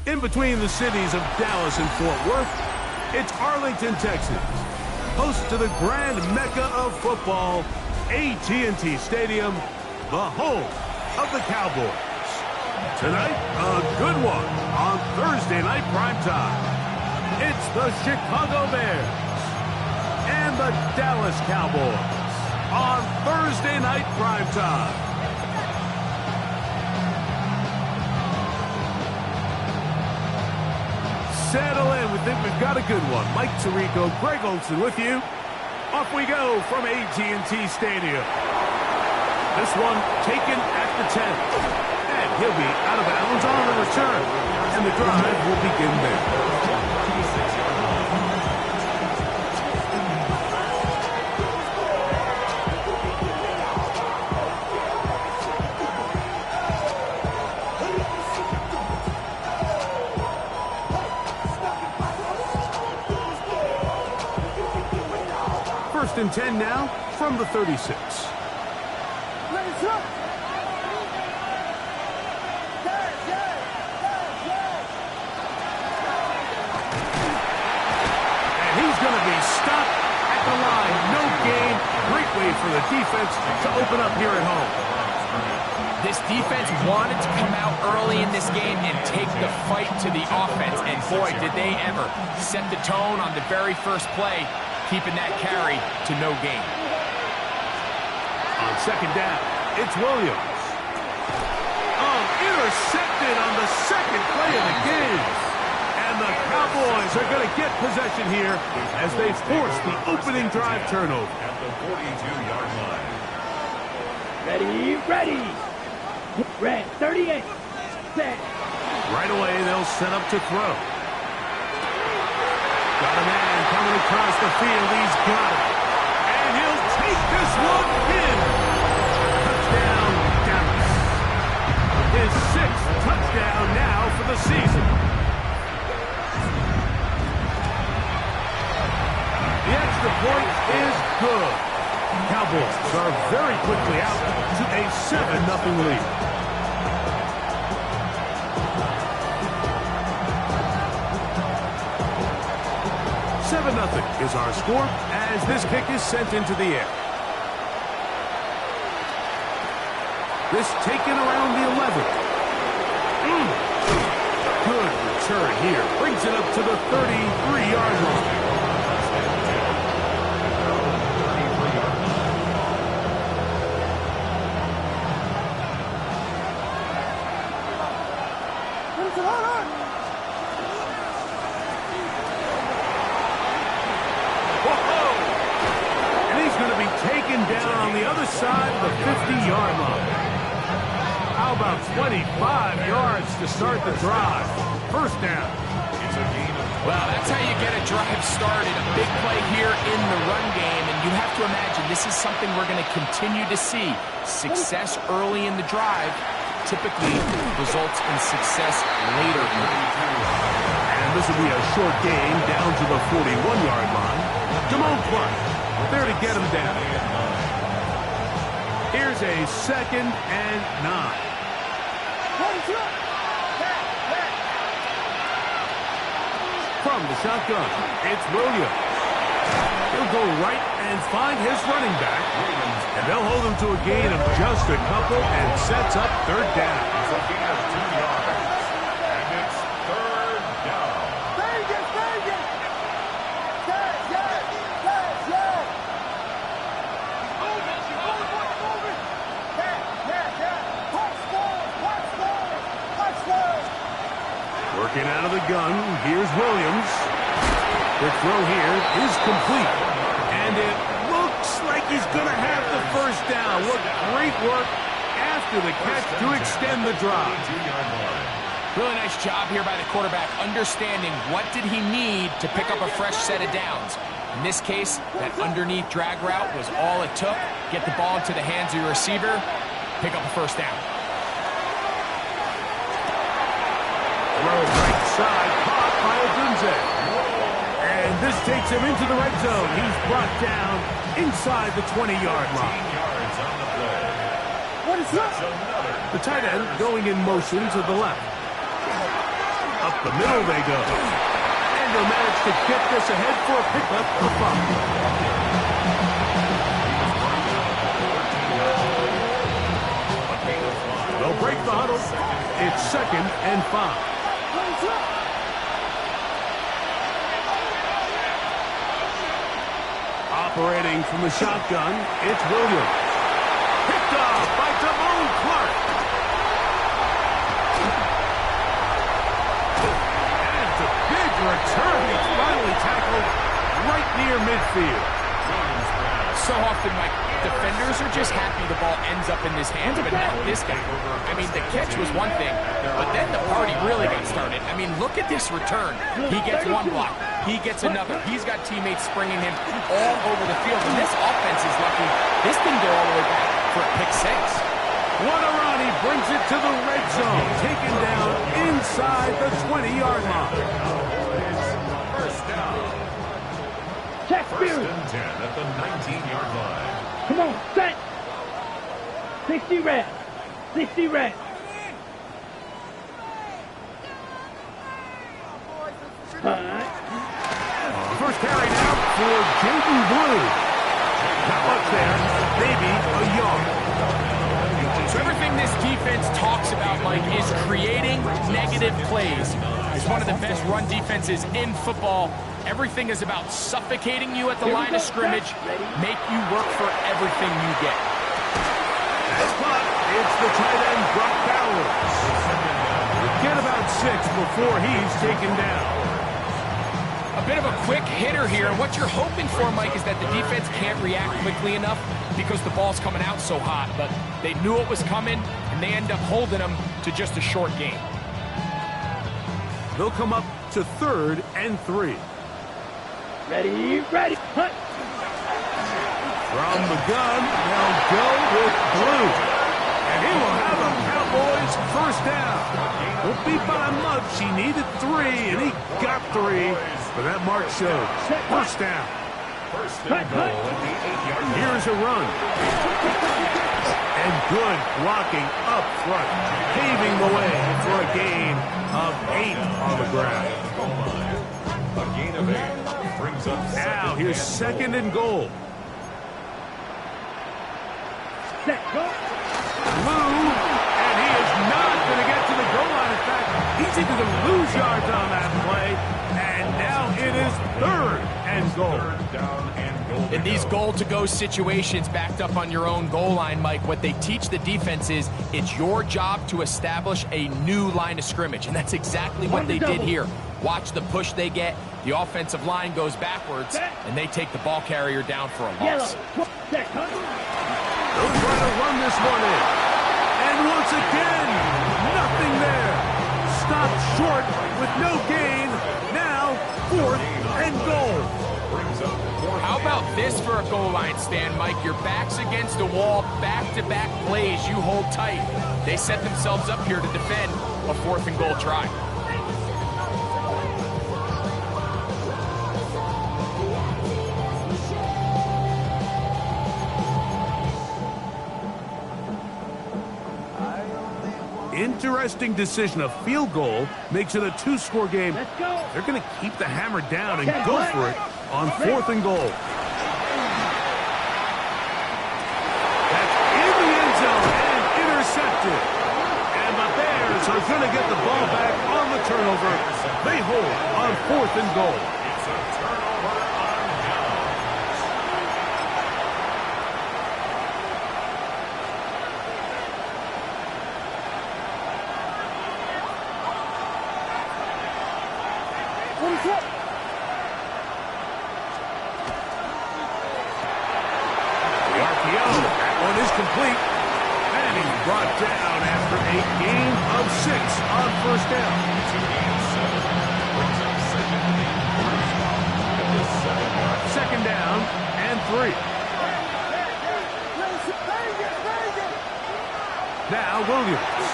In between the cities of Dallas and Fort Worth, it's Arlington, Texas, host to the grand mecca of football, AT&T Stadium, the home of the Cowboys. Tonight, a good one on Thursday night primetime. It's the Chicago Bears and the Dallas Cowboys on Thursday night primetime. Settle in. We think we've got a good one. Mike Tirico, Greg Olsen with you. Off we go from AT&T Stadium. This one taken at the 10. And he'll be out of bounds on the return. And the drive will begin there. First and 10 now from the 36. For the defense to open up here at home. This defense wanted to come out early in this game and take the fight to the offense, and boy, did they ever. Set the tone on the very first play, keeping that carry to no gain. On second down, it's Williams. Oh, intercepted on the second play of the game. And the Cowboys are going to get possession here as they force the opening drive turnover. At the 42-yard line. Ready. Red, 38. Set. Right away, they'll set up to throw. Got a man coming across the field. He's got it. And he'll take this one in. Touchdown, Dallas. His 6th touchdown now for the season. The extra point is good. Cowboys are very quickly out to a 7-0 lead. $7-0 is our score as this kick is sent into the air. This taken around the 11. Good return here. Brings it up to the 33-yard line. Down on the other side of the 50-yard line. How about 25 yards to start the drive? First down. Well, that's how you get a drive started. A big play here in the run game, and you have to imagine this is something we're going to continue to see. Success early in the drive typically results in success later. And this will be a short gain down to the 41-yard line. Damone Clark there to get him down. Here's a 2nd and 9. From the shotgun, it's Williams. He'll go right and find his running back. And they'll hold him to a gain of just a couple and sets up 3rd down. It's a gain of 2 yards. And it's 3rd down. Working out of the gun, here's Williams. The throw here is complete. And it looks like he's going to have the first down. What great work after the catch to extend the drive. Really nice job here by the quarterback, understanding what did he need to pick up a fresh set of downs. In this case, that underneath drag route was all it took. Get the ball into the hands of your receiver, pick up a first down. Throw right side, caught by Odunze. And this takes him into the red zone. He's brought down inside the 20-yard line. 15 yards on the play. What is that? That's another. The tight end going in motion to the left. Up the middle they go. And they'll manage to get this ahead for a pickup of 5. They'll break the huddle. It's 2nd and 5. Operating from the shotgun, it's Williams. Picked off by Damone Clark. And it's a big return. He's finally tackled right near midfield. So often, Mike, defenders are just happy the ball ends up in his hands, but not this guy. I mean, the catch was one thing, but then the party really got started. I mean, look at this return. He gets one block. He gets another. He's got teammates springing him all over the field, and this offense is lucky. This didn't go all the way back for a pick 6. Guarani brings it to the red zone, taken down inside the 20-yard line. First down. Check First Spears. and 10 at the 19-yard line. Come on, set. 60 red. 60 red. First carry now for Jaden Blue. Not much there, maybe a yard. So everything this defense talks about, Mike, is creating negative plays. It's one of the best run defenses in football. Everything is about suffocating you at the line of scrimmage, make you work for everything you get. But it's the tight end, Brock Bowers. Get about 6 before he's taken down. A bit of a quick hitter here. What you're hoping for, Mike, is that the defense can't react quickly enough because the ball's coming out so hot. But they knew it was coming, and they end up holding them to just a short gain. They'll come up to 3rd and 3. Ready, ready, hunt. From the gun, they'll go with Blue. And he will have a Cowboys first down. Won't be by much. He needed 3, and he got 3. But that mark shows. First down. First and goal at the 8-yard line. Here's a run. And good blocking up front, paving the way for a gain of 8 on the ground. A gain of 8 brings up Now here's 2nd and goal. Set, go. Blue, and he is not going to get to the goal line. In fact, he's even going to lose yards on that play. And now it is 3rd and goal. Third down and goal. In these goal-to-go situations backed up on your own goal line, Mike, what they teach the defense is it's your job to establish a new line of scrimmage, and that's exactly what they did here. Watch the push they get. The offensive line goes backwards, and they take the ball carrier down for a loss. Check, hunt. They'll try to run this one in. And once again, nothing there. Stopped short with no gain. Now, 4th and goal. How about this for a goal line stand, Mike? Your back's against a wall, back-to-back plays, you hold tight. They set themselves up here to defend a 4th and goal try. Interesting decision. A field goal makes it a 2-score game. Let's go. They're going to keep the hammer down and go for it on 4th and goal. That's in the end zone and intercepted. And the Bears are going to get the ball back on the turnover. They hold on 4th and goal. It's a turnover on downs. The RPO, that one is complete. And he's brought down after a gain of 6 on first down. 2 gains, 7. Brings up 2nd and 8. At the 7-yard. 2nd down and 3. Now Williams.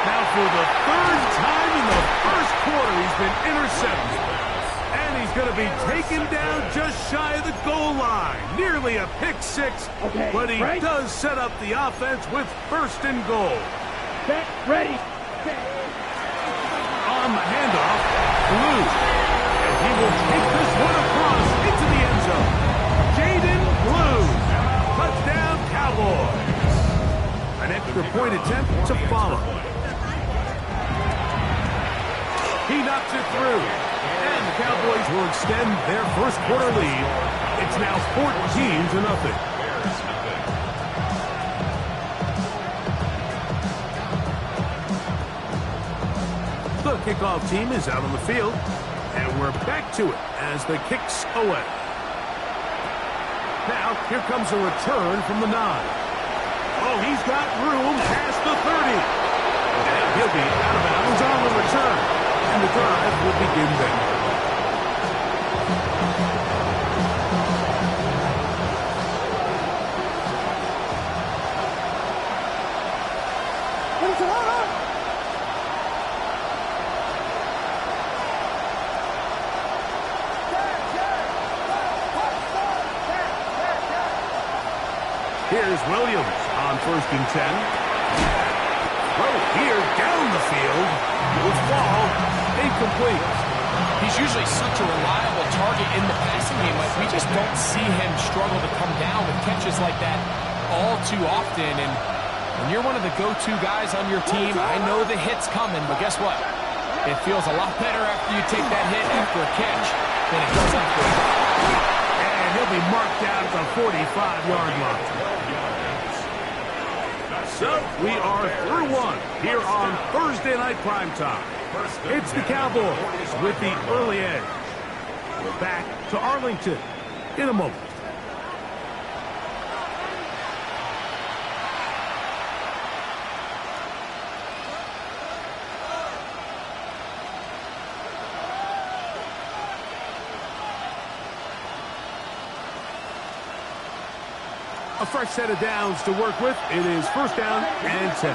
Now for the 3rd time in the first quarter, he's been intercepted. And he's going to be taken down just shy of the goal line. Nearly a pick 6, Okay, but he right. does set up the offense with 1st and goal. Set, ready. Set. attempt to follow. He knocks it through. And the Cowboys will extend their first quarter lead. It's now 14-0. The kickoff team is out on the field. And we're back to it as the kick's away. Now, here comes a return from the 9. Oh, he's got room past the 30. And he'll be out of bounds on the return. And the drive will begin there. Here's Williams on 1st and 10. Throw here down the field. With ball incomplete. He's usually such a reliable target in the passing game. Like, we just don't see him struggle to come down with catches like that all too often. And when you're one of the go-to guys on your team, I know the hit's coming, but guess what? It feels a lot better after you take that hit after a catch than it does after a drop. And he'll be marked out at the 45-yard line. So we are through one here on Thursday Night Primetime. It's the Cowboys with the early edge. We're back to Arlington in a moment. A fresh set of downs to work with. It is 1st down and 10.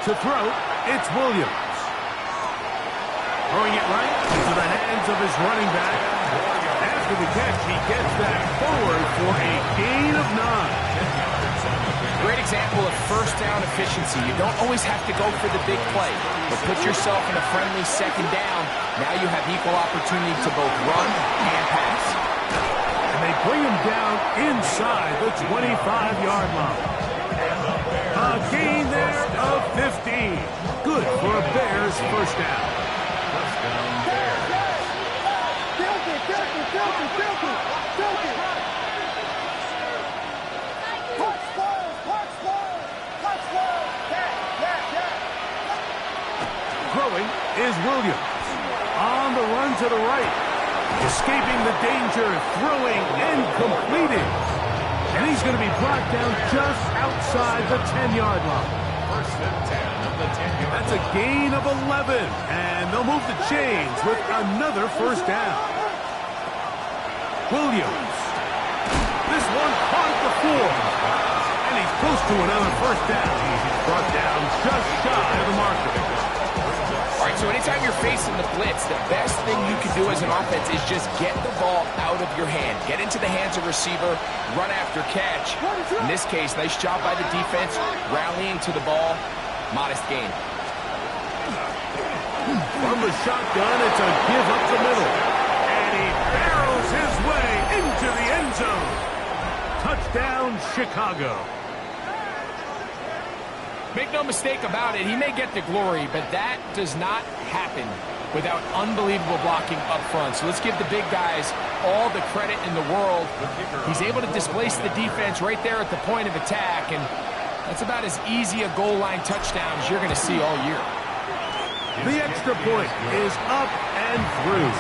To throw, it's Williams. Throwing it right into the hands of his running back. After the catch, he gets that forward for a gain of 9. Great example of 1st down efficiency. You don't always have to go for the big play, but put yourself in a friendly 2nd down. Now you have equal opportunity to both run and pass. And they bring him down inside the 25-yard line. A gain there of 15. Good for a Bears 1st down. Throwing is Williams. On the run to the right. Escaping the danger, throwing and completing. And he's going to be brought down just outside the 10-yard line. 1st and 10 of the 10-yard line. That's a gain of 11. And they'll move the chains with another 1st down. Williams. This one caught the 4. And he's close to another 1st down. He's brought down just shy of the marker. All right, so anytime you're facing the blitz, the best thing you can do as an offense is just get the ball out of your hand. Get into the hands of receiver, run after catch. In this case, nice job by the defense, rallying to the ball. Modest gain. From the shotgun, it's a give up the middle. And he barrels his way into the end zone. Touchdown, Chicago. Make no mistake about it, he may get the glory, but that does not happen without unbelievable blocking up front. So let's give the big guys all the credit in the world. He's able to displace the defense right there at the point of attack, and that's about as easy a goal line touchdown as you're going to see all year. The extra point is up and through.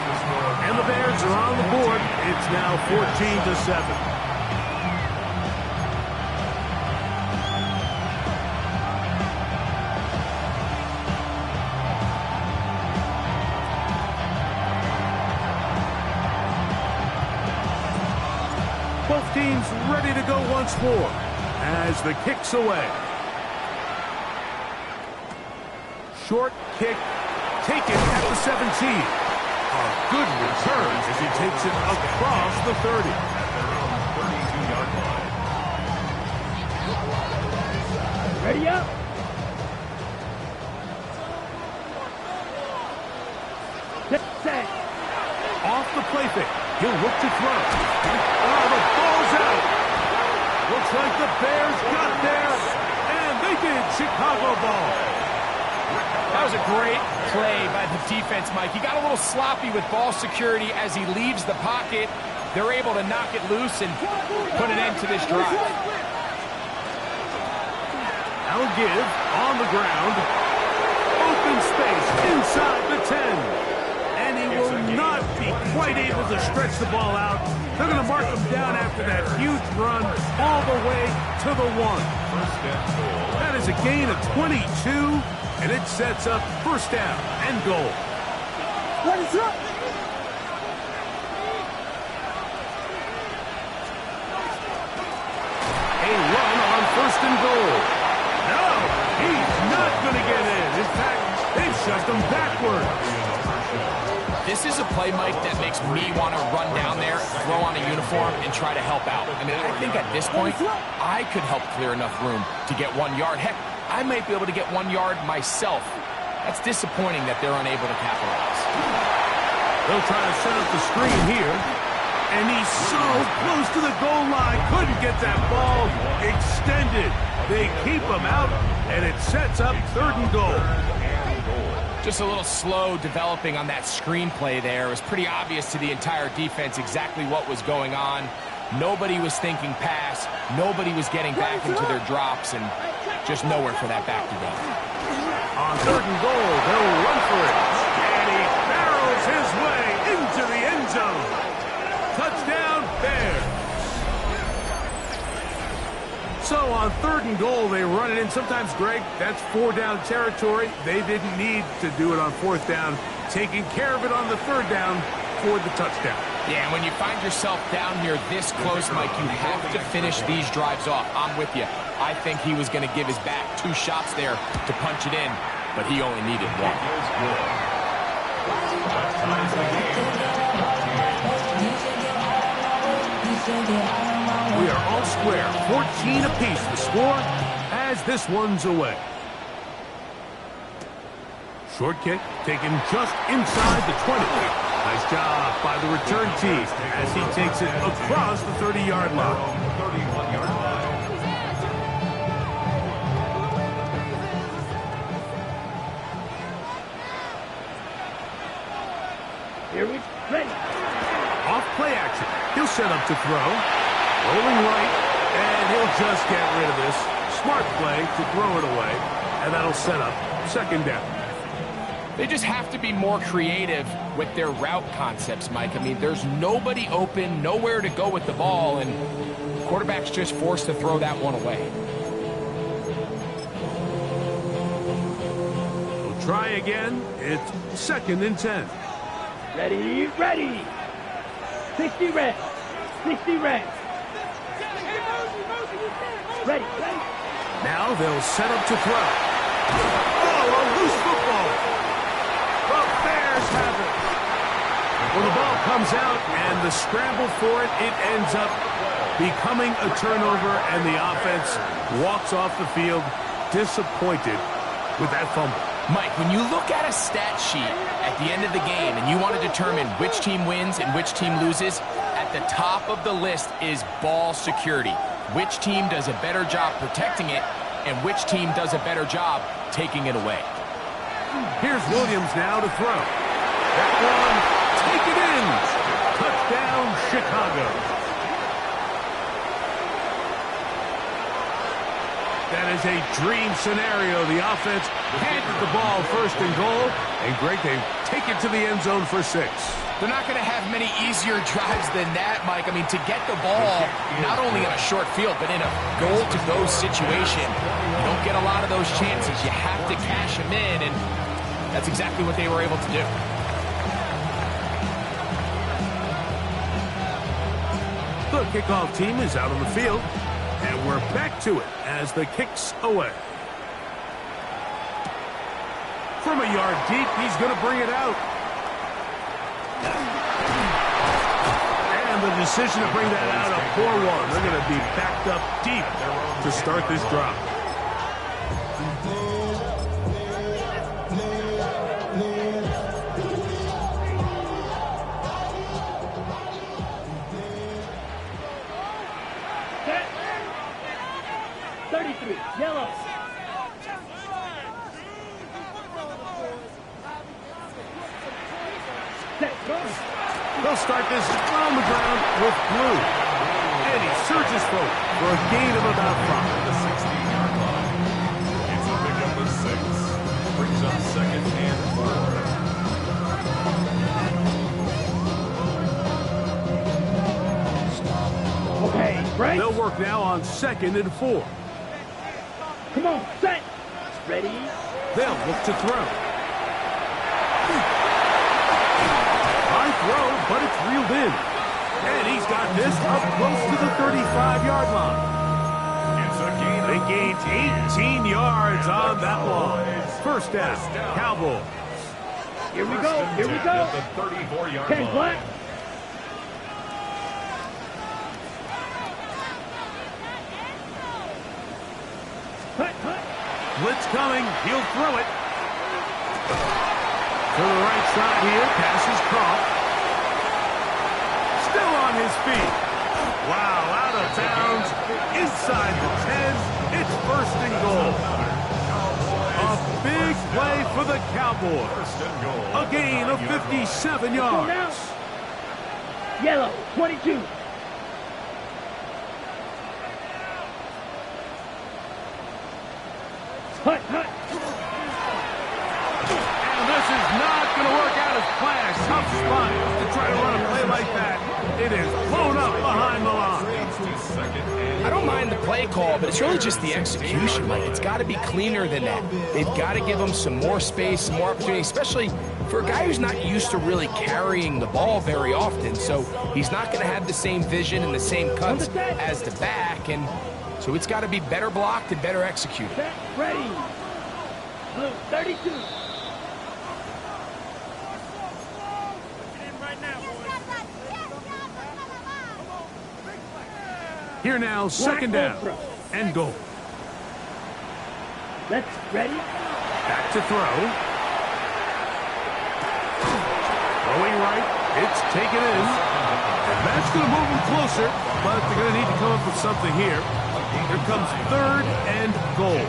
And the Bears are on the board. It's now 14-7. Both teams ready to go once more as the kick's away. Short kick taken at the 17. A good return as he takes it across the 30. Ready up. On the play fake. He'll look to throw. Oh, the ball's out. Looks like the Bears got there, and they did. Chicago ball. That was a great play by the defense, Mike. He got a little sloppy with ball security as he leaves the pocket. They're able to knock it loose and put an end to this drive. Now give on the ground. Open space inside the 10. And he will not be quite able to stretch the ball out. They're going to mark him down after that huge run all the way to the 1. That is a gain of 22, and it sets up first down and goal. What is up? A run on first and goal. No, he's not going to get in. In fact, they've shoved him backwards. This is a play, Mike, that makes me want to run down there, throw on a uniform, and try to help out. I mean, I think at this point, I could help clear enough room to get 1 yard. Heck, I might be able to get 1 yard myself. That's disappointing that they're unable to capitalize. They'll try to set up the screen here. And he's so close to the goal line. Couldn't get that ball extended. They keep him out, and it sets up third and goal. Just a little slow developing on that screenplay there. It was pretty obvious to the entire defense exactly what was going on. Nobody was thinking pass. Nobody was getting back into their drops, and just nowhere for that back to go. On third and goal, they'll run for it. And he barrels his way into the end zone. Touchdown, Bears. So on third and goal, they run it in. Sometimes, Greg, that's 4 down territory. They didn't need to do it on 4th down. Taking care of it on the 3rd down for the touchdown. Yeah, and when you find yourself down here this close, Mike, you have to finish these drives off. I'm with you. I think he was going to give his back 2 shots there to punch it in, but he only needed 1. We are all square, 14 apiece the score as this one's away. Short kick taken just inside the 20. Nice job by the return team as he takes it across the 30-yard line. Here we ready. Off play action. He'll set up to throw. Rolling right, and he'll just get rid of this. Smart play to throw it away, and that'll set up second down. They just have to be more creative with their route concepts, Mike. I mean, there's nobody open, nowhere to go with the ball, and the quarterback's just forced to throw that one away. We'll try again. It's 2nd and 10. Ready, ready. 60 red. 60 red. Ready, ready. Now they'll set up to throw. Oh, a loose football. The Bears have it. Well, the ball comes out, and the scramble for it, it ends up becoming a turnover, and the offense walks off the field disappointed with that fumble. Mike, when you look at a stat sheet at the end of the game and you want to determine which team wins and which team loses, at the top of the list is ball security. Which team does a better job protecting it and which team does a better job taking it away. Here's Williams now to throw. That one, take it in. Touchdown, Chicago. That is a dream scenario. The offense handed the ball first and goal. And Greg, they take it to the end zone for 6. They're not going to have many easier drives than that, Mike. I mean, to get the ball, not only in a short field, but in a goal-to-go situation, you don't get a lot of those chances. You have to cash them in, and that's exactly what they were able to do. The kickoff team is out on the field, and we're back to it as the kick's away. From a yard deep, he's going to bring it out. And the decision to bring that out, a poor one. They're going to be backed up deep to start this drive. start this on the ground with blue. And he surges forward for a gain of about 5. The 16-yard line. It's a pickup of 6. Brings up 2nd and 4. Okay, break. They'll work now on 2nd and 4. Come on, set. Ready. They'll look to throw. High throw, but it's reeled in. And he's got this up close to the 35-yard line. It's a gain. They gained 18 yards on that one. First down, Cowboys. Here we go. Here we go. At the 34-yard Ken line. Black. Hut, hut. Blitz coming. He'll throw it. To the right side here. Pass is caught. Still on his feet. Wow, out of bounds. Inside the 10. It's 1st and goal. A big play for the Cowboys. 1st and goal. A gain of 57 Go yards. now. Yellow, 22. Hut, hut. And this is not going to work out as planned. Tough spot to try to run a play like that. It is blown up behind the line. I don't mind the play call, but it's really just the execution. Like, it's got to be cleaner than that. They've got to give him some more space, some more opportunity, especially for a guy who's not used to really carrying the ball very often. So he's not going to have the same vision and the same cuts as the back, and so it's got to be better blocked and better executed. Set, ready. Blue, 32. Here now, 2nd down and goal. Let's ready. Back to throw. Throwing right. It's taken in. And that's going to move him closer, but they're going to need to come up with something here. Here comes 3rd and goal.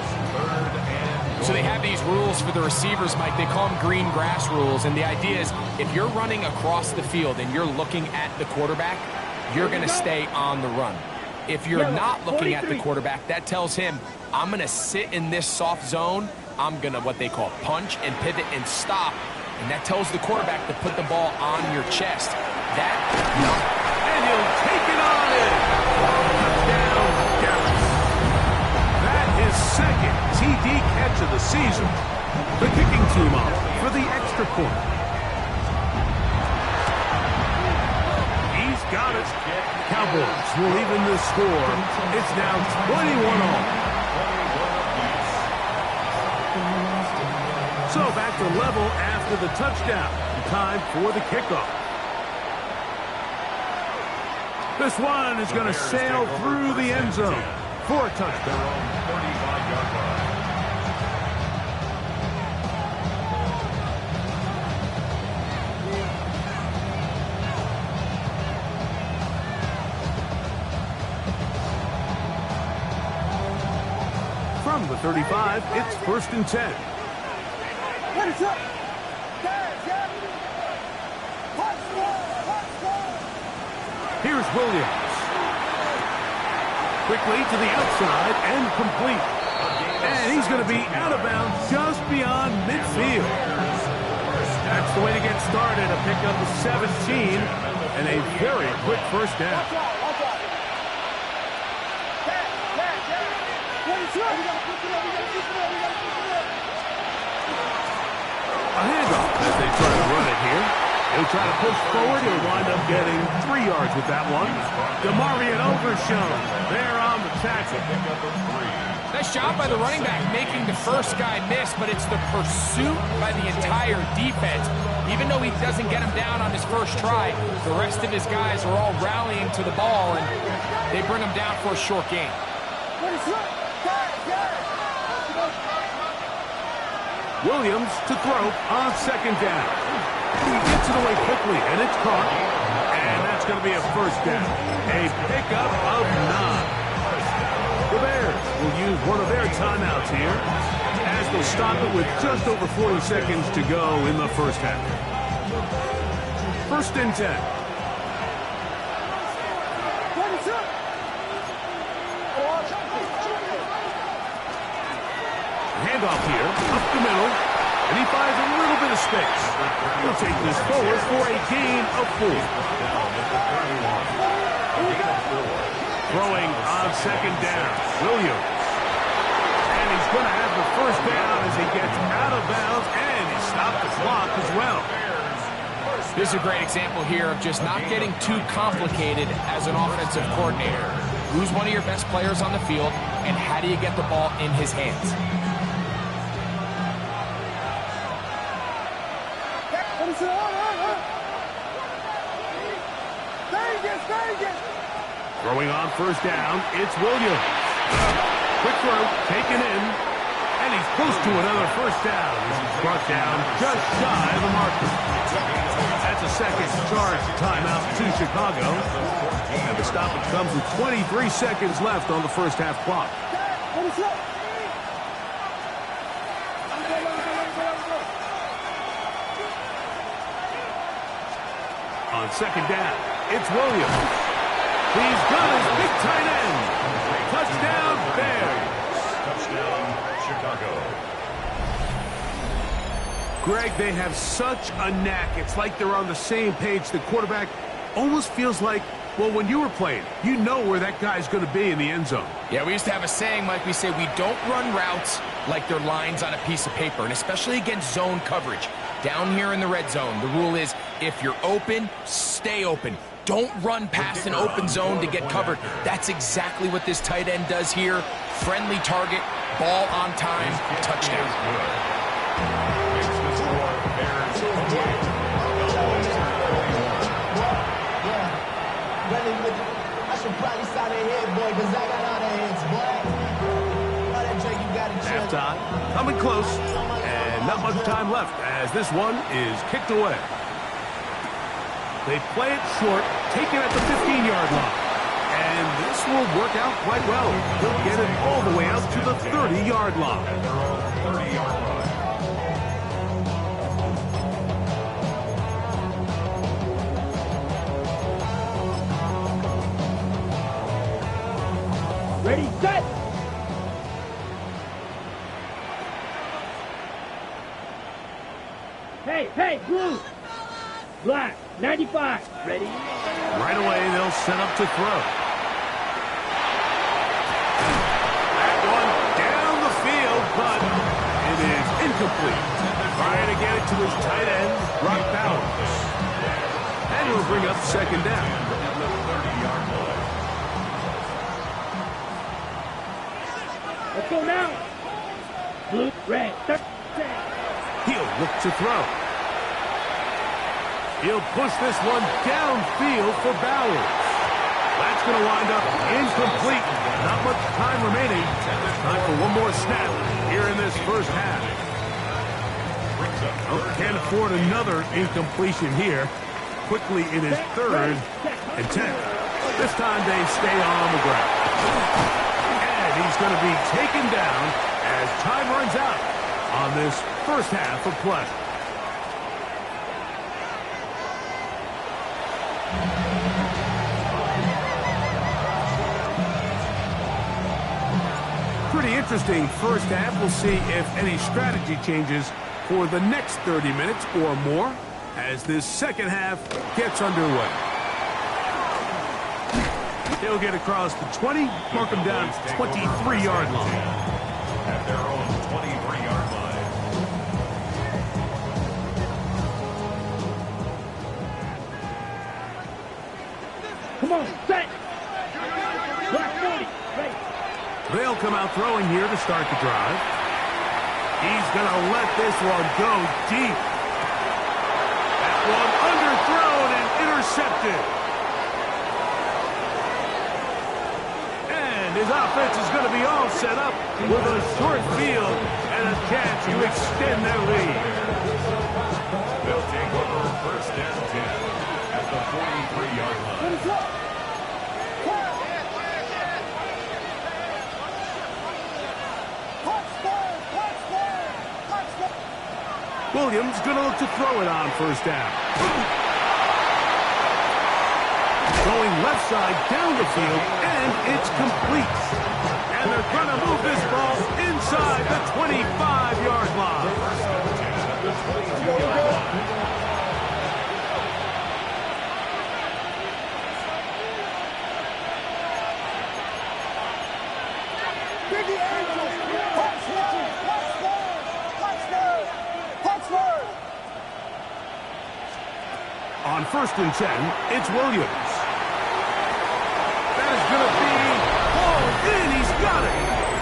So they have these rules for the receivers, Mike. They call them green grass rules, and the idea is if you're running across the field and you're looking at the quarterback, you're going to stay on the run. If you're not looking at the quarterback, that tells him, I'm going to sit in this soft zone. I'm going to, what they call, punch and pivot and stop. And that tells the quarterback to put the ball on your chest. That, And he'll take it on in. Touchdown, Garrett. That is 2nd TD catch of the season. The kicking team off for the extra point. He's got it. Cowboys will even the score. It's now 21-all. So back to level after the touchdown. Time for the kickoff. This one is going to sail through the end zone for a touchdown. 35-yard line. From the 35, it's 1st and 10. What is up? Here's Williams. Quickly to the outside and complete. And he's going to be out of bounds just beyond midfield. That's the way to get started. A pickup of 17 and a very quick first down. A handoff as they try to run it here. He'll try to push forward. He'll wind up getting 3 yards with that one. DeMarvion Overshown there on the tackle. nice job by the running back making the first guy miss, but it's the pursuit by the entire defense. Even though he doesn't get him down on his first try, the rest of his guys are all rallying to the ball, and they bring him down for a short gain. Williams to throw on 2nd down. He gets it away quickly, and it's caught. And that's going to be a first down. A pickup of 9. The Bears will use one of their timeouts here as they'll stop it with just over 40 seconds to go in the first half. 1st and 10. Handoff here, up the middle, and he finds a little bit of space. He'll take this forward for a gain of 4. Throwing on second down, Williams. And he's going to have the first down as he gets out of bounds, and he stopped the clock as well. This is a great example here of just not getting too complicated as an offensive coordinator. Who's one of your best players on the field, and how do you get the ball in his hands? Throwing on first down, it's Williams. Quick throw, taken in, and he's close to another first down. He's brought down just shy of the marker. That's a second charge timeout to Chicago. And the stoppage comes with 23 seconds left on the first half clock. On second down, it's Williams. He's got his big tight end. Touchdown, Bears. Touchdown, Chicago. Greg, they have such a knack. It's like they're on the same page. The quarterback almost feels like, well, when you were playing, you know where that guy's going to be in the end zone. Yeah, we used to have a saying, Mike, we say we don't run routes like they're lines on a piece of paper, and especially against zone coverage. Down here in the red zone, the rule is if you're open, stay open. Don't run past an open zone to get covered. That's exactly what this tight end does here. Friendly target, ball on time, touchdown. I should probably sign a head, boy, because I got all the heads, boy. All that Drake, you got to Halftime, coming close, and not much time left as this one is kicked away. They play it short, take it at the 15-yard line. And this will work out quite well. He'll get it all the way out to the 30-yard line. 30-yard line. Ready, set. Hey, blue. Black, 95. Ready? Right away, they'll set up to throw. That one down the field, but it is incomplete. Trying to get it to his tight end, Brock Bowers. And he'll bring up second down. Let's go now. Blue, red, He'll look to throw. He'll push this one downfield for Bowers. That's going to wind up incomplete. Not much time remaining. Time for one more snap here in this first half. Oh, can't afford another incompletion here. Quickly in his 3rd and 10. This time they stay on the ground. And he's going to be taken down as time runs out on this first half of play. Pretty interesting first half. We'll see if any strategy changes for the next 30 minutes or more as this second half gets underway. He'll get across the 20, mark him down at the 23-yard line. At their own 23-yard line. Come on, set. Black 40, ready. They'll come out throwing here to start the drive. He's going to let this one go deep. That one underthrown and intercepted. And his offense is going to be all set up with a short field and a chance to extend their lead. They'll take over first and 10 at the 43-yard line. Williams going to look to throw it on first down. Going left left side down the field, and it's complete. And they're going to move this ball inside the 25-yard line. The 22-yard line. On 1st and 10, it's Williams. That is going to be hauled in. He's got it.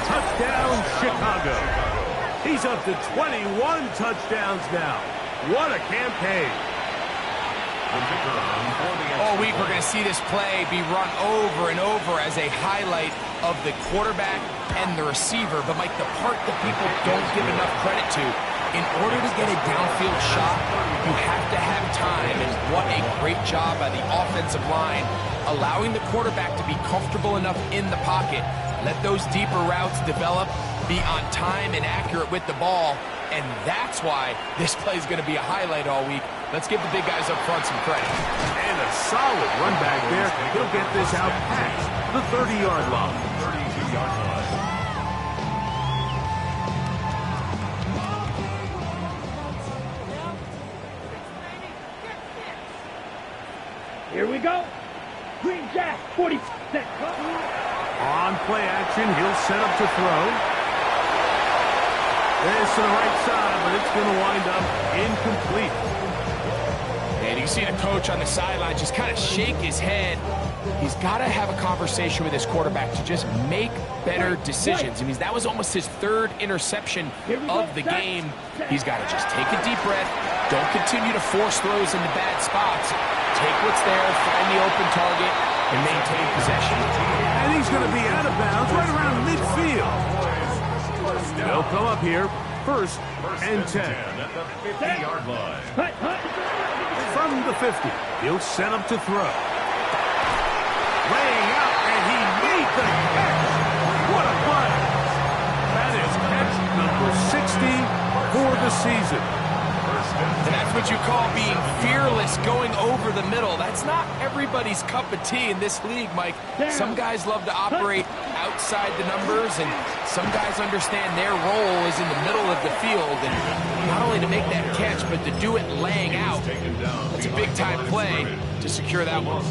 Touchdown, Chicago. He's up to 21 touchdowns now. What a campaign. All week we're going to see this play be run over and over as a highlight of the quarterback and the receiver. But, Mike, the part that people don't give enough credit to, in order to get a downfield shot, you have to have time, and what a great job by the offensive line, allowing the quarterback to be comfortable enough in the pocket, let those deeper routes develop, be on time and accurate with the ball, and that's why this play is going to be a highlight all week. Let's give the big guys up front some credit. And a solid run back there. He'll get this out past the 30-yard line. 32-yard line. Here we go. Green Jack, 40%. On play action, he'll set up to throw. This to the right side, but it's going to wind up incomplete. And you see the coach on the sideline just kind of shake his head. He's got to have a conversation with his quarterback to just make better decisions. I mean, that was almost his 3rd interception of the game. He's got to just take a deep breath. Don't continue to force throws into bad spots. Take what's there, find the open target, and maintain possession. And he's going to be out of bounds right around midfield. They'll come up here, 1st and 10. At the 50-yard line. From the 50, he'll set up to throw. Laying out, and he made the catch. What a play. That is catch number 60 for the season. And that's what you call being fearless, going over the middle. That's not everybody's cup of tea in this league, Mike. Some guys love to operate outside the numbers, and some guys understand their role is in the middle of the field. And not only to make that catch, but to do it laying out. It's a big-time play to secure that one.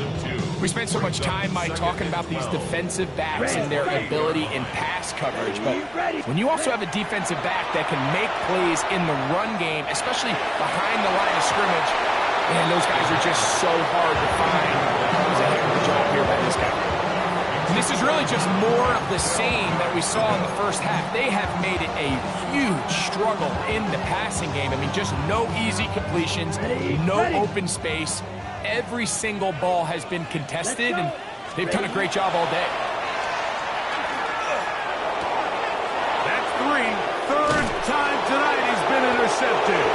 We spent so much time, Mike, talking about these defensive backs and their ability in pass coverage. But when you also have a defensive back that can make plays in the run game, especially behind the line of scrimmage, man, those guys are just so hard to find. That was a heck of a job here by this guy. And this is really just more of the same that we saw in the first half. They have made it a huge struggle in the passing game. I mean, just no easy completions, no open space. Every single ball has been contested, and they've done a great job all day. That's 3rd time tonight he's been intercepted.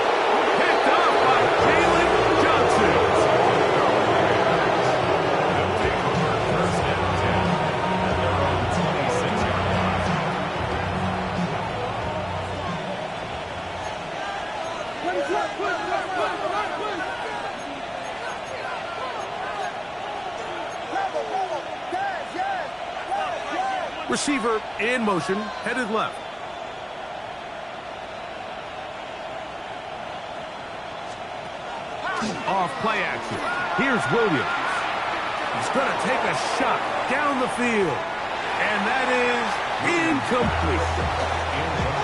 Picked up by Jalen Johnson. They'll take over 1st and 10 at their own 26-yard line. Receiver in motion, headed left. Off play action. Here's Williams. He's going to take a shot down the field. And that is incomplete.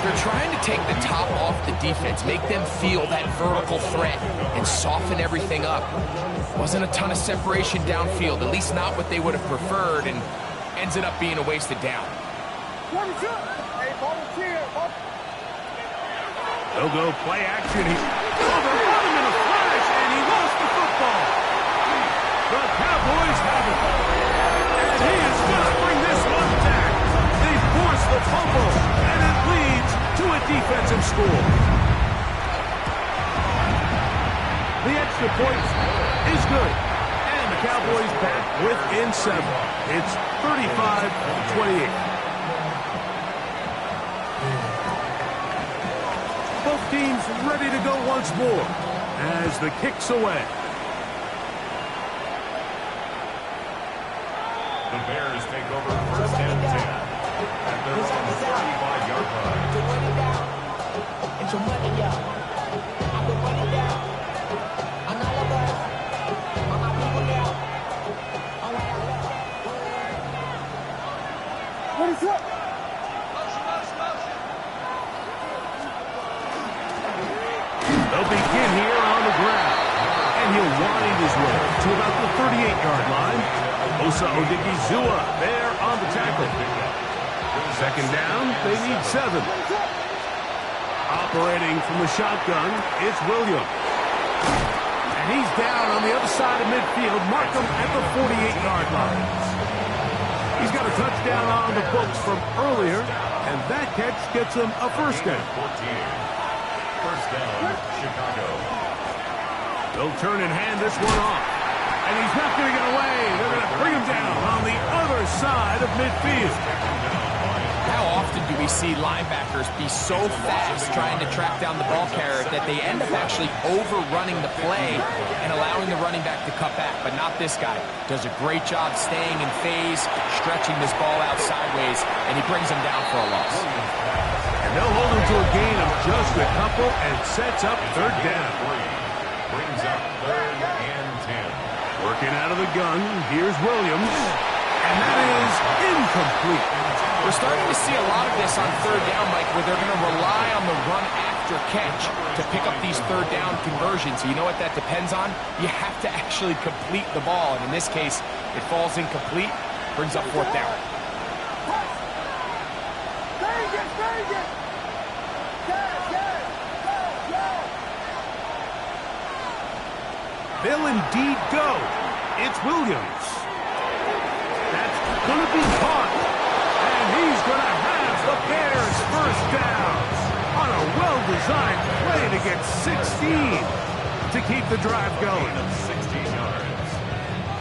They're trying to take the top off the defense, make them feel that vertical threat, and soften everything up. Wasn't a ton of separation downfield, at least not what they would have preferred, and ends it up being a wasted down. They'll go play action. They're running in a flash, and he lost the football. The Cowboys have it. And he is going to bring this one back. They force the fumble, and it leads to a defensive score. The extra point is good. And the Cowboys back within 7. It's 35-28. Both teams ready to go once more as the kick's away. The Bears take over first and 10 at their own 35-yard line. To run it down. It's your money, y'all. I can run it down. I'm not a bus. I'm my people now. All right, What is up? They'll begin here on the ground. And he'll wind his way to about the 38-yard line. Osa Odigizua there on the tackle. Second down, they need 7. Operating from the shotgun, it's Williams. And he's down on the other side of midfield. Markham at the 48-yard line. He's got a touchdown on the books from earlier, and that catch gets him a first down. 14. First down, Chicago. They'll turn and hand this one off. And he's not going to get away. They're going to bring him down on the other side of midfield. How often do we see linebackers be so fast trying to track down the ball carrier that they end up actually overrunning the play and allowing the running back to cut back? But not this guy. Does a great job staying in phase, stretching this ball out sideways, and he brings him down for a loss. And they'll hold him to a gain of just a couple and sets up third down. Brings up third and 10. Working out of the gun, here's Williams. And that is incomplete. We're starting to see a lot of this on third down, Mike, where they're going to rely on the run after catch to pick up these third down conversions. You know what that depends on? You have to actually complete the ball. And in this case, it falls incomplete, brings up fourth down. They'll indeed go. It's Williams. That's going to be caught. And he's going to have the Bears first down on a well-designed play to get 16 to keep the drive going. 16 yards.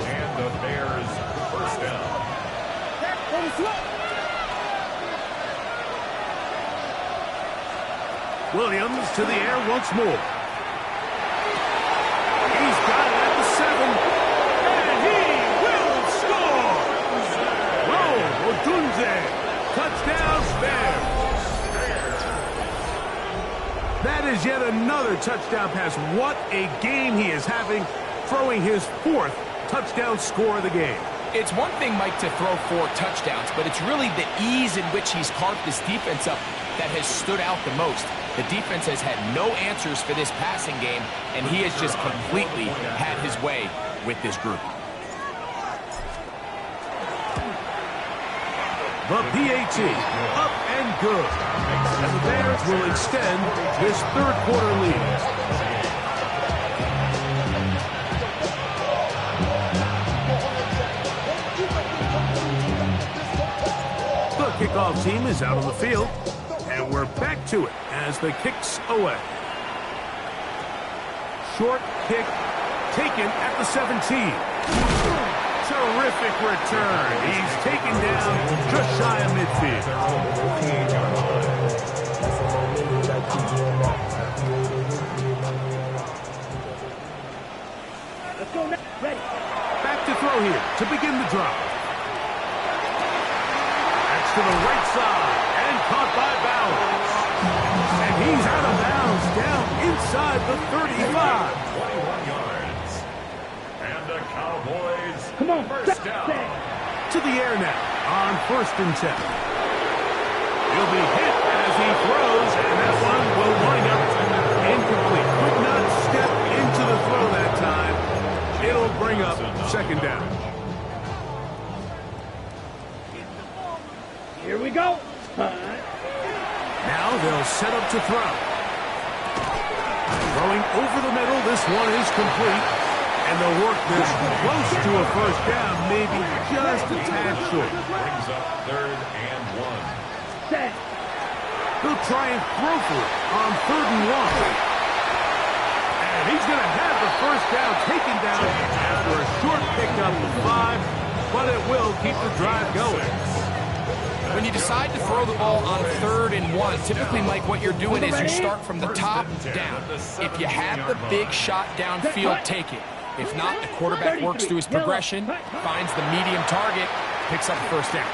And the Bears first down. Williams to the air once more. He's got it at the 7. And he will score! Rome Odunze. Touchdown, Bears. That is yet another touchdown pass. What a game he is having, throwing his 4th touchdown score of the game. It's one thing, Mike, to throw 4 touchdowns, but it's really the ease in which he's carved this defense up that has stood out the most. The defense has had no answers for this passing game, and he has just completely had his way with this group. The PAT, up and good. And the Bears will extend this third quarter lead. The kickoff team is out on the field, and we're back to it as the kick's away. Short kick taken at the 17. Terrific return. He's taken down just shy of midfield. Let's go now. Ready. Back to throw here to begin the drive. That's to the right side and caught by Bowers. And he's out of bounds down inside the 35. 21 yards. And the Cowboys Come on. first down. To the air now on 1st and 10. He'll be hit as he throws, and that one will wind up incomplete. Could not step into the throw that time. It'll bring up second down. Here we go. Now they'll set up to throw. Throwing over the middle, this one is complete. And they'll work this close to a first down, maybe just a tad short. Brings up third and 1. Set. They'll try and throw for it on 3rd and 1. And he's going to have the first down taken down after a short pickup of 5, but it will keep the drive going. When you decide to throw the ball on 3rd and 1, typically, Mike, what you're doing is you start from the top down. If you have the big shot downfield, take it. If not, the quarterback works through his progression, finds the medium target, picks up a first down.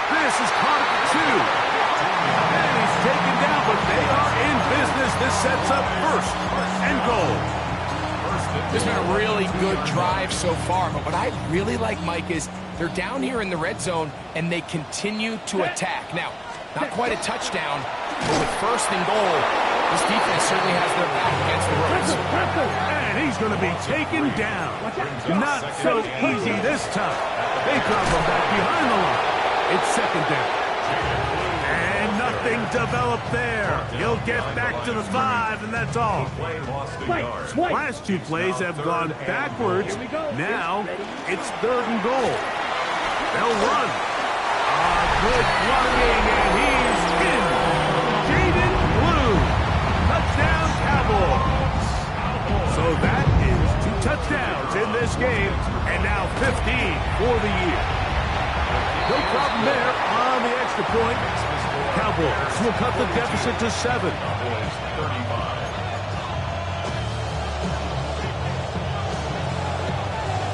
This is caught at the 2. And he's taken down, but they are in business. This sets up first and goal. This has been a really good drive so far, but what I really like, Mike, is they're down here in the red zone, and they continue to attack. Now, not quite a touchdown, but with first and goal, this defense certainly has their back against the ropes. And he's going to be taken down. Not so easy this time. They drop him back behind the line. It's second down. And nothing developed there. He'll get back to the 5, and that's all. Last 2 plays have gone backwards. Now it's third and goal. They'll run. Good blocking, and he's in. Jaden Blue. Touchdown, Cowboys. So that is 2 touchdowns in this game, and now 15 for the year. No problem there on the extra point. Cowboys will cut the deficit to 7.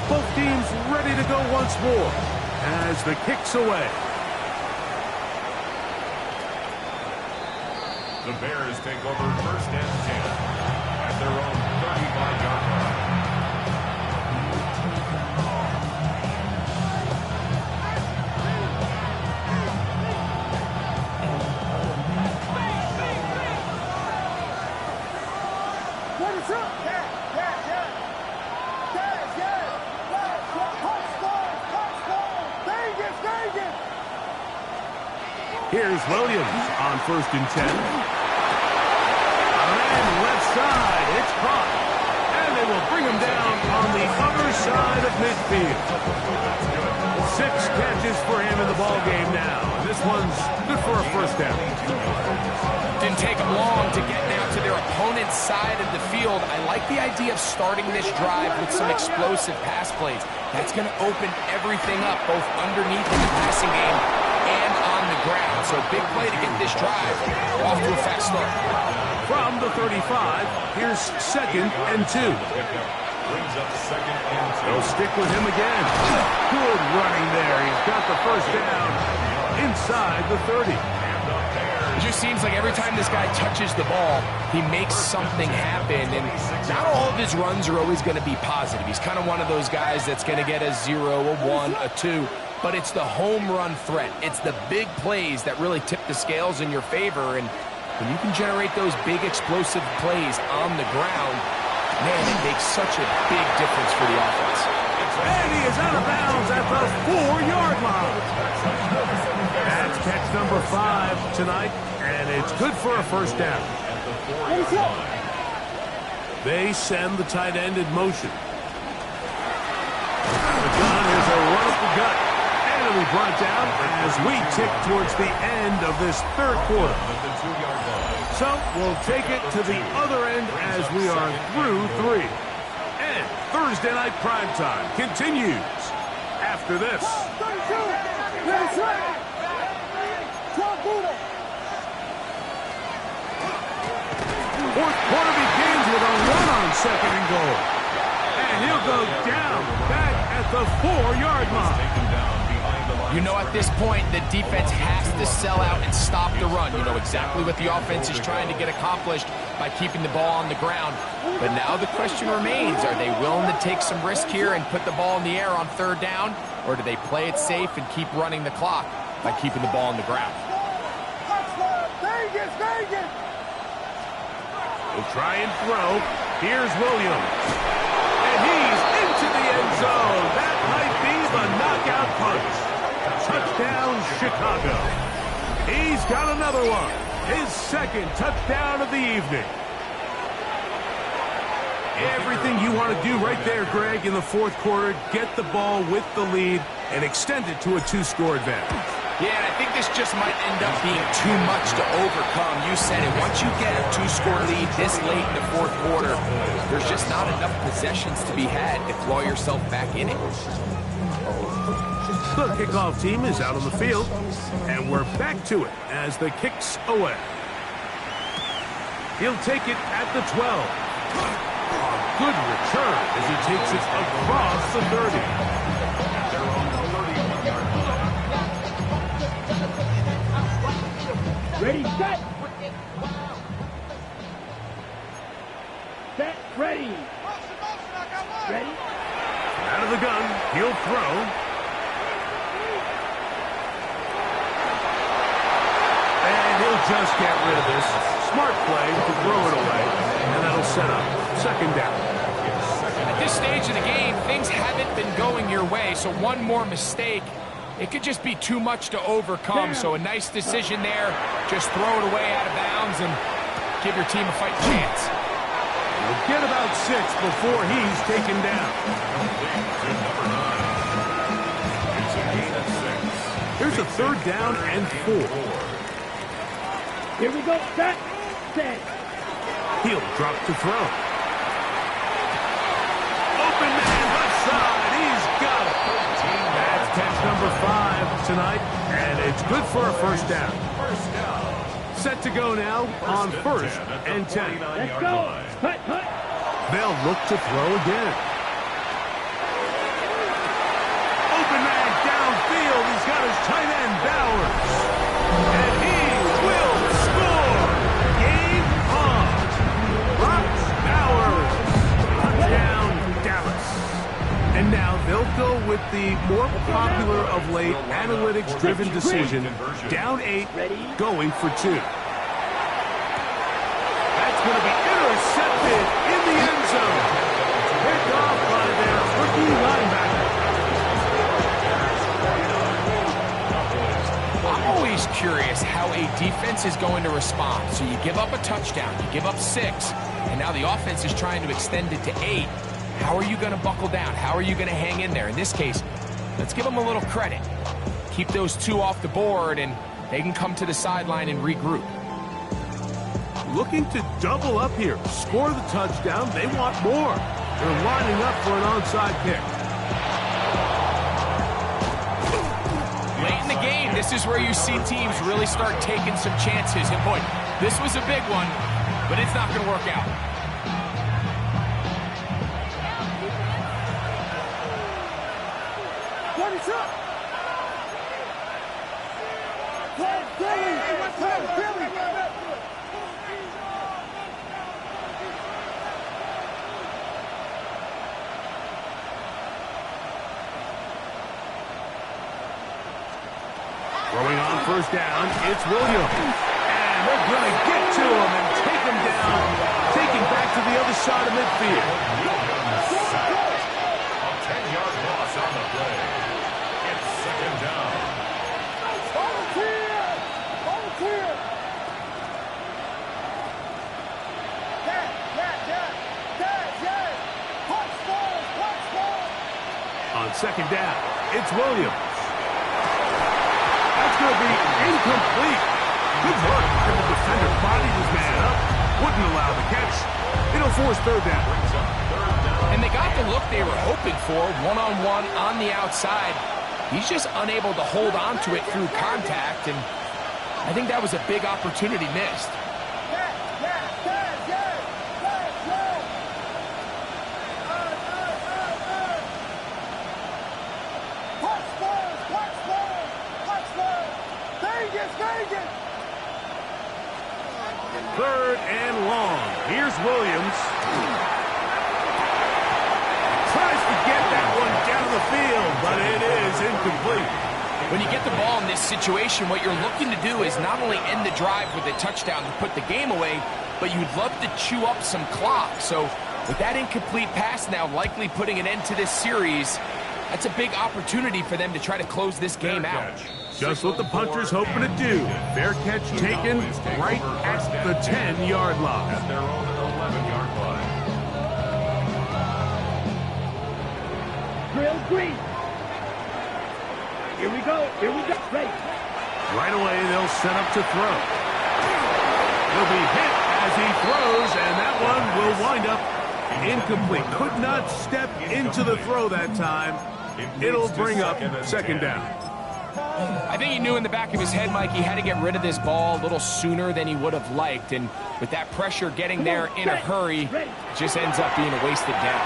Both teams ready to go once more as the kick's away. The Bears take over first and 10 at their own 35-yard line. What is up? Vegas! Here's Williams on first and 10. And left side, it's caught. And they will bring him down on the other side of midfield. 6 catches for him in the ball game now. This one's good for a first down. Didn't take them long to get down to their opponent's side of the field. I like the idea of starting this drive with some explosive pass plays. That's going to open everything up, both underneath in the passing game and on the ground. So big play to get this drive off to a fast start. From the 35, here's second and 2. Brings up second and 2. They'll stick with him again. Good running there. He's got the first down inside the 30. It just seems like every time this guy touches the ball, he makes something happen. And not all of his runs are always going to be positive. He's kind of one of those guys that's going to get a 0, a 1, a 2. But it's the home run threat. It's the big plays that really tip the scales in your favor. And when you can generate those big explosive plays on the ground, man, it makes such a big difference for the offense. And he is out of bounds at the 4-yard line. That's catch number 5 tonight, and it's good for a first down. They send the tight end in motion. The gun is a run up the gut. And it'll be brought down as we tick towards the end of this third quarter. So we'll take it to the other end as we are through 3. And Thursday Night Primetime continues after this. Fourth quarter begins with a run on second and goal. And he'll go down back at the 4-yard line. You know, at this point, the defense has to sell out and stop the run. You know exactly what the offense is trying to get accomplished by keeping the ball on the ground. But now the question remains, are they willing to take some risk here and put the ball in the air on third down? Or do they play it safe and keep running the clock by keeping the ball on the ground? Vegas! He'll try and throw. Here's Williams. And he's into the end zone. That might be the knockout punch. Touchdown, Chicago. He's got another one. His second touchdown of the evening. Everything you want to do right there, Greg, in the fourth quarter. Get the ball with the lead and extend it to a 2-score advantage. Yeah, and I think this just might end up being too much to overcome. You said it. Once you get a 2-score lead this late in the fourth quarter, there's just not enough possessions to be had to claw yourself back in it. The kickoff team is out on the field, and we're back to it as the kick's away. He'll take it at the 12. A good return as he takes it across the 30. Ready, set. Set, ready. Ready. Out of the gun, he'll throw. And he'll just get rid of this. Smart play to throw it away. And that'll set up second down. At this stage of the game, things haven't been going your way, so one more mistake, it could just be too much to overcome. So a nice decision there. Just throw it away out of bounds and give your team a fighting chance. We'll get about 6 before he's taken down. Here's a 3rd down and 4. Here we go, set, set. He'll drop to throw. Open man left side. He's got it. That's catch number 5 tonight, and it's good for a first down. Set to go now on 1st and 10. Let's go. Hut, hut. They'll look to throw again. Open man downfield. He's got his tight end, Bowers. And he will score. Game on. Brock Bowers. Touchdown, Dallas. And now they'll go with the more popular of late analytics-driven decision. Down 8, going for 2. That's going to be intercepted in the end zone. Picked off by their rookie linebacker. I'm always curious how a defense is going to respond. So you give up a touchdown, you give up 6, and now the offense is trying to extend it to 8. How are you going to buckle down? How are you going to hang in there? In this case, let's give them a little credit. Keep those 2 off the board, and they can come to the sideline and regroup. Looking to double up here. Score the touchdown. They want more. They're lining up for an onside kick. Late in the game, this is where you see teams really start taking some chances. And boy, this was a big one, but it's not going to work out. What is up? Play Billy! Play Billy! Throwing on 1st down, it's Williams. And they're going to get to him and take him down. Taking back to the other side of midfield. A 10-yard loss on the play. It's 2nd down. Volunteer! Volunteer! Yeah! Punch ball! On 2nd down, it's Williams. That's going to be incomplete. Good work. And the defender bodied his man up. Wouldn't allow the catch. It'll force 3rd down. And they got the look they were hoping for, one-on-one on the outside. He's just unable to hold on to it through contact, and I think that was a big opportunity missed. Vegas! 3rd and long. Here's Williams. Tries to get that one down the field, but it is incomplete. When you get the ball in this situation, what you're looking to do is not only end the drive with a touchdown to put the game away, but you'd love to chew up some clock. So with that incomplete pass now likely putting an end to this series, that's a big opportunity for them to try to close this game out. Just what the punter's hoping to do. Fair catch taken right at the 10-yard line. At their own 11-yard line. Drill green. Here we go. Ready. Right away, they'll set up to throw. He'll be hit as he throws, and that one will wind up incomplete. Could not step into the throw that time. It'll bring up 2nd down. I think he knew in the back of his head, Mike, he had to get rid of this ball a little sooner than he would have liked. And with that pressure getting there in a hurry, it just ends up being a wasted down.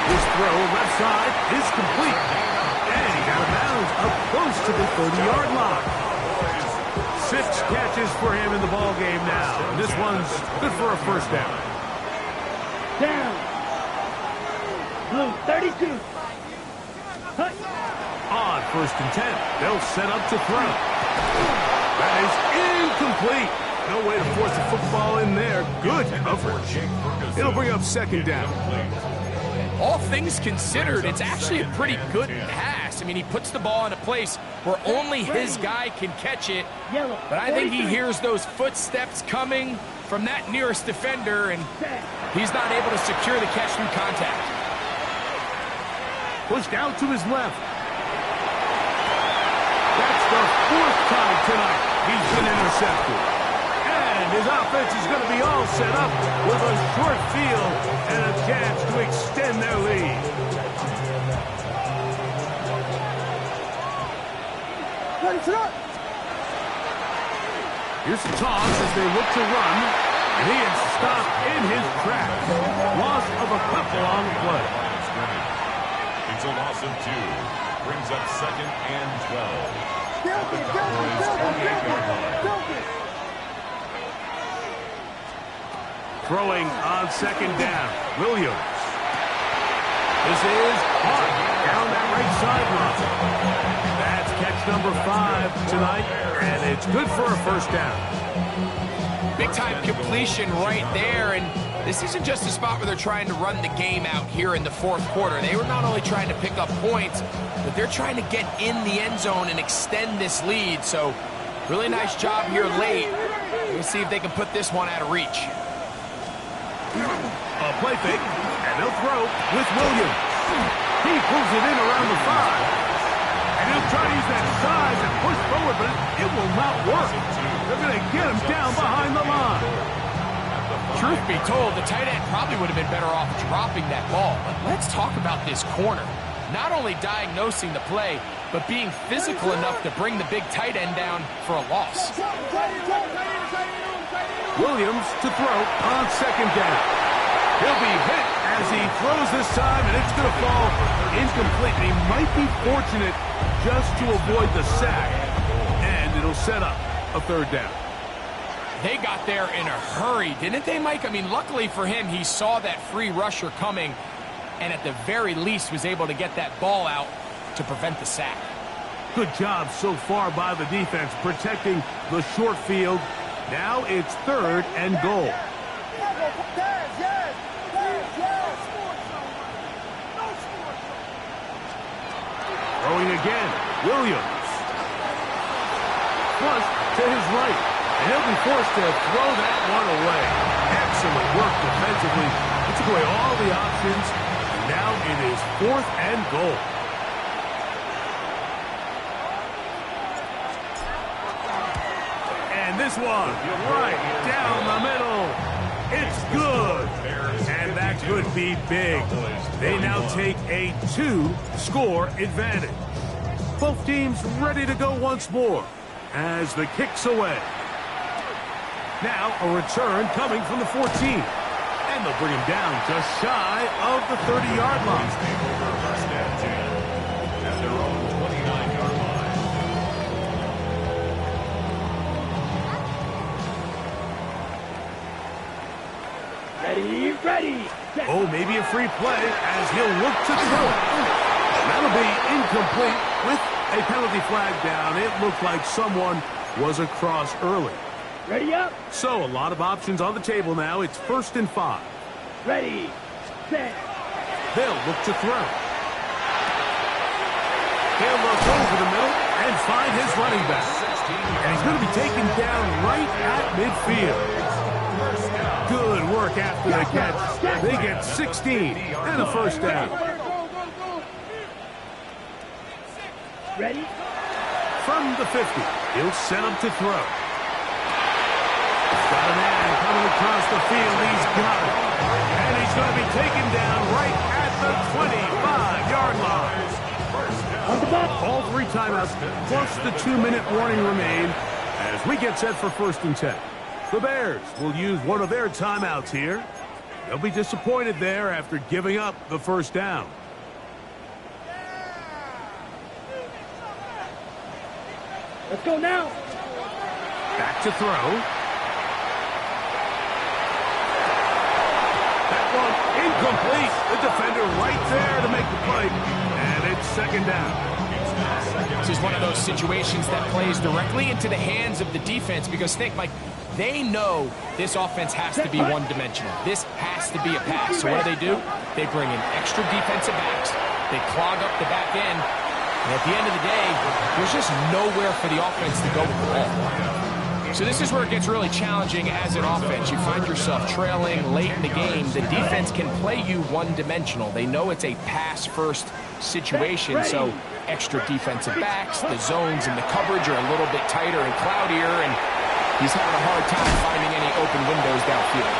His throw left side is complete. And he got a bounds up close to the 30-yard line. 6 catches for him in the ball game now. And this one's good for a first down. Down. Blue 32. Hut. On 1st and 10, they'll set up to throw. That is incomplete. No way to force the football in there. Good coverage. It'll bring up 2nd down. All things considered, it's actually a pretty good pass. I mean, he puts the ball in a place where only his guy can catch it. Yellow. But I think he hears those footsteps coming from that nearest defender, and he's not able to secure the catch through contact. Pushed out to his left. That's the 4th time tonight he's been intercepted. And his offense is going to be all set up with a short field and a chance to extend their lead. Here's the toss as they look to run, and he is stopped in his tracks. Loss of a couple on the play. It's a loss of 2. Brings up 2nd and 12. Throwing on 2nd down, Williams. This is Hart down that right sideline. That's catch number 5 tonight, and it's good for a first down. Big-time completion right there, and this isn't just a spot where they're trying to run the game out here in the 4th quarter. They were not only trying to pick up points, but they're trying to get in the end zone and extend this lead. So, really nice job here late. We'll see if they can put this one out of reach. A play fake, and they'll throw with Williams. He pulls it in around the 5. And he'll try to use that size and push forward, but it will not work. They're going to get him down behind the line. Truth be told, the tight end probably would have been better off dropping that ball. But let's talk about this corner. Not only diagnosing the play, but being physical enough to bring the big tight end down for a loss. Williams to throw on 2nd down. He'll be hit as he throws this time, and it's going to fall incomplete. He might be fortunate just to avoid the sack, and it'll set up a 3rd down. They got there in a hurry, didn't they, Mike? I mean, luckily for him, he saw that free rusher coming, and at the very least was able to get that ball out to prevent the sack. Good job so far by the defense protecting the short field. Now it's 3rd and goal. Throwing again, Williams. Flush to his right, and he'll be forced to throw that one away. Excellent work defensively. He took away all the options, and now it is 4th and goal. And this one, right down the middle. It's good. And that could be big. They now take a 2-score advantage. Both teams ready to go once more as the kick's away. Now a return coming from the 14. And they'll bring him down just shy of the 30-yard line. First and 10 at their own 29-yard line. Ready. Oh, maybe a free play as he'll look to throw it. That'll be incomplete with a penalty flag down. It looked like someone was across early. Ready up. So a lot of options on the table now. It's 1st and 5. Ready, set. They'll look to throw. He'll look over the middle and find his running back. And he's going to be taken down right at midfield. Good work after the catch. They get 16 and a first down. Ready? From the 50, he'll set him to throw. He's got a man coming across the field. He's got it. And he's going to be taken down right at the 25-yard line. All 3 timeouts plus the 2-minute warning remain as we get set for 1st and 10. The Bears will use one of their timeouts here. They'll be disappointed there after giving up the first down. Let's go now. Back to throw. That one incomplete. The defender right there to make the play. And it's second down. This is one of those situations that plays directly into the hands of the defense because think, Mike, they know this offense has to be one-dimensional. This has to be a pass. So what do? They bring in extra defensive backs. They clog up the back end. And at the end of the day, there's just nowhere for the offense to go with the ball. So this is where it gets really challenging as an offense. You find yourself trailing late in the game. The defense can play you one-dimensional. They know it's a pass-first situation, so extra defensive backs, the zones and the coverage are a little bit tighter and cloudier, and he's having a hard time finding any open windows downfield.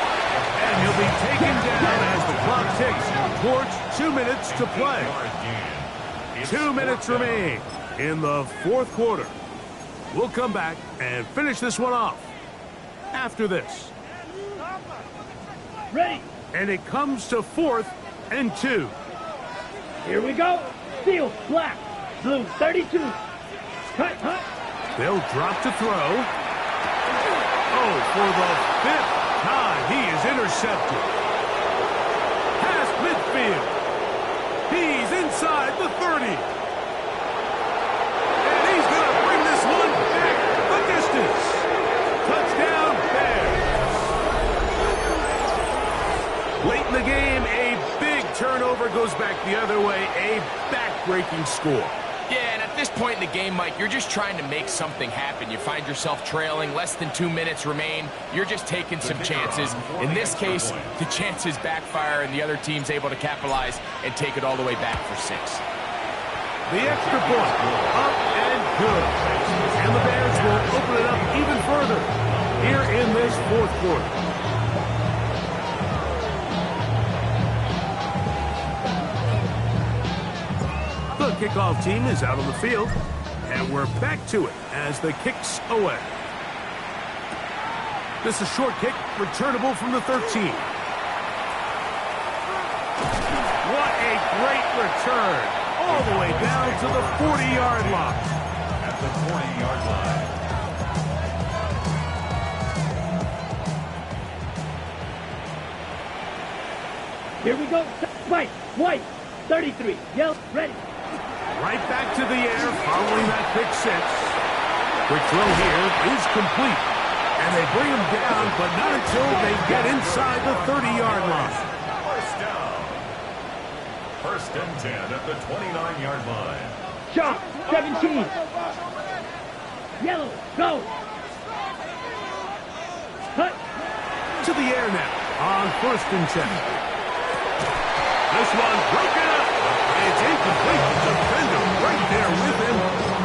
And he'll be taken down as the clock ticks towards 2 minutes to play. 2 minutes remain in the fourth quarter. We'll come back and finish this one off after this. Ready. And it comes to 4th and 2. Here we go. Field, black, blue, 32. Cut. They'll drop to throw. Oh, for the 5th time, he is intercepted. Past midfield. He's inside the 30. And he's going to bring this one back the distance. Touchdown, Bears. Late in the game, a big turnover goes back the other way. A back-breaking score. Yeah, and at this point in the game, Mike, you're just trying to make something happen. You find yourself trailing, less than 2 minutes remain. You're just taking some chances. In this case, the chances backfire, and the other team's able to capitalize and take it all the way back for 6. The extra point, up and good. And the Bears will open it up even further here in this fourth quarter. The kickoff team is out on the field, and we're back to it as the kick's away. This is a short kick, returnable from the 13. What a great return, all the way down to the 40-yard line. At the 40-yard line. Here we go. White, 33. Yell, ready. Right back to the air following that pick 6. Quick throw here is complete. And they bring him down, but not until they get inside the 30-yard line. First down. 1st and 10 at the 29-yard line. Shot, 17. Yellow, go. Cut. To the air now on 1st and 10. This one broken up. It's incomplete. The defender right there with him.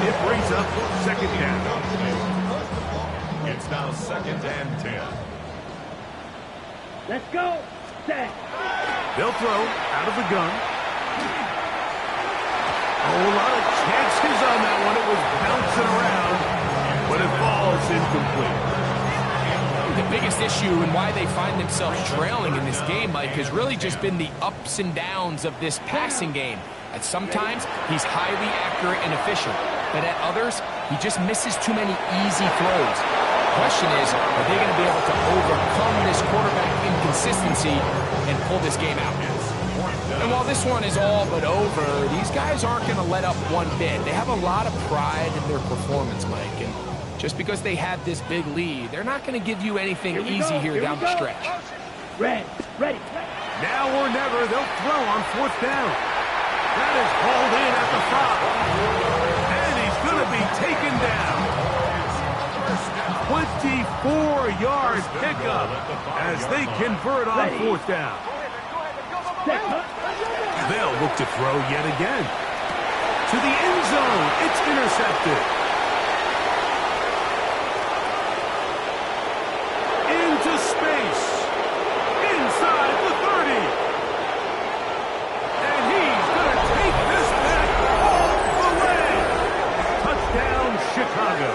It brings up 2nd down. It's now 2nd and 10. Let's go. Set. They'll throw out of the gun. Oh, a lot of chances on that one. It was bouncing around, but it falls incomplete. The biggest issue and why they find themselves trailing in this game, Mike, has really just been the ups and downs of this passing game. At sometimes, he's highly accurate and efficient, but at others, he just misses too many easy throws. The question is, are they going to be able to overcome this quarterback inconsistency and pull this game out? And while this one is all but over, these guys aren't going to let up one bit. They have a lot of pride in their performance, Mike, and just because they have this big lead, they're not going to give you anything easy here down the stretch. Ready. Now or never, they'll throw on 4th down. That is hauled in at the 5. And he's going to be taken down. 24-yard pickup as they convert on 4th down. They'll look to throw yet again. To the end zone, it's intercepted. Into space. Inside the 30. And he's going to take this back all the way. Touchdown, Chicago.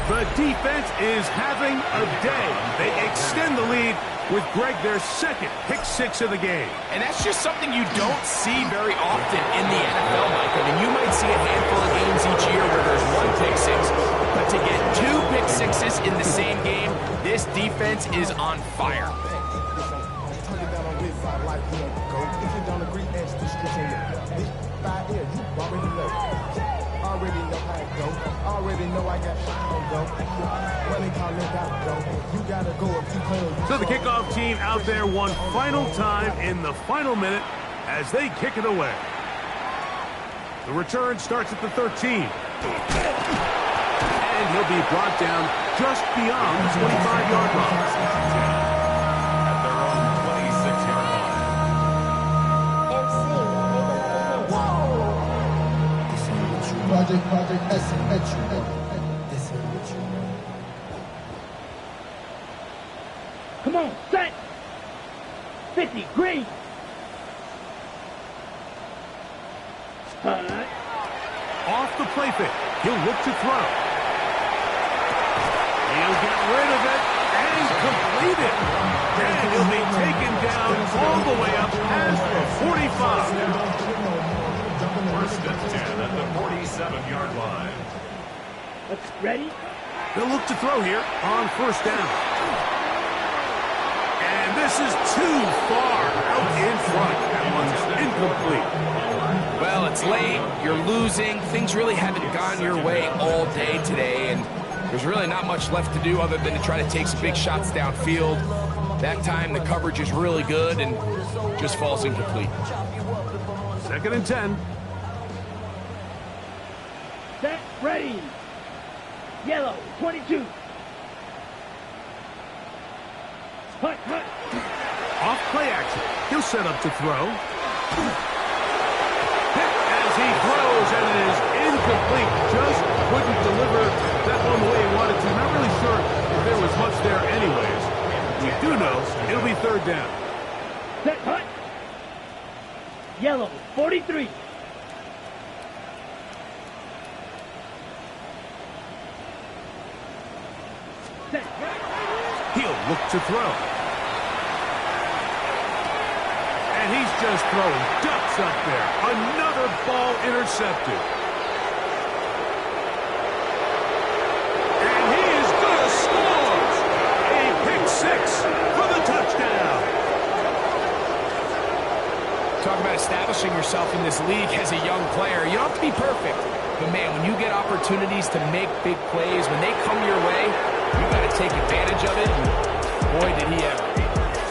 The defense is having a day. They extend the lead with Greg their second pick six of the game. And that's just something you don't see very often in the NFL, Mike. I mean, you might see a handful of games each year where there's one pick six, but to get two pick sixes in the same game, this defense is on fire. So the kickoff team out there one final time in the final minute as they kick it away. The return starts at the 13. And he'll be brought down just beyond the 25-yard line. At their own 26-yard line. Project S. Come on, set. 50, green. Off the play fake. He'll look to throw. He'll get rid of it and complete it. And he'll be taken down all the way up past the 45. First and 10 at the 47-yard line. Let's ready. They'll look to throw here on first down. And this is too far out in front. That one's incomplete. Well, it's late, you're losing, things really haven't gone your way all day today, and there's really not much left to do other than to try to take some big shots downfield. That time the coverage is really good and just falls incomplete. Second and 10. Set, ready. Yellow, 22. Hut. Off play action. He'll set up to throw. Hit as he throws, and it is incomplete. Just couldn't deliver that one the way he wanted to. Not really sure if there was much there anyways. We do know it'll be third down. Set, hut. Yellow, 43. Set, He'll look to throw. And he's just throwing ducks up there. Another ball intercepted. And he is going to score. A pick six for the touchdown. Talk about establishing yourself in this league as a young player. You don't have to be perfect, but man, when you get opportunities to make big plays, when they come your way, you got to take advantage of it. And boy, did he ever.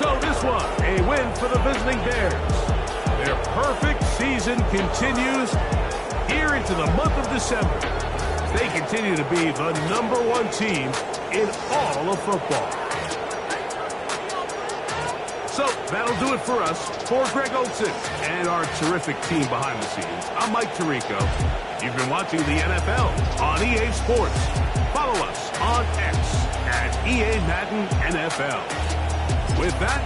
So this one, a win for the visiting Bears. Their perfect season continues here into the month of December. They continue to be the #1 team in all of football. So that'll do it for us. For Greg Olsen and our terrific team behind the scenes, I'm Mike Tirico. You've been watching the NFL on EA Sports. Follow us on X at EA Madden NFL. With that,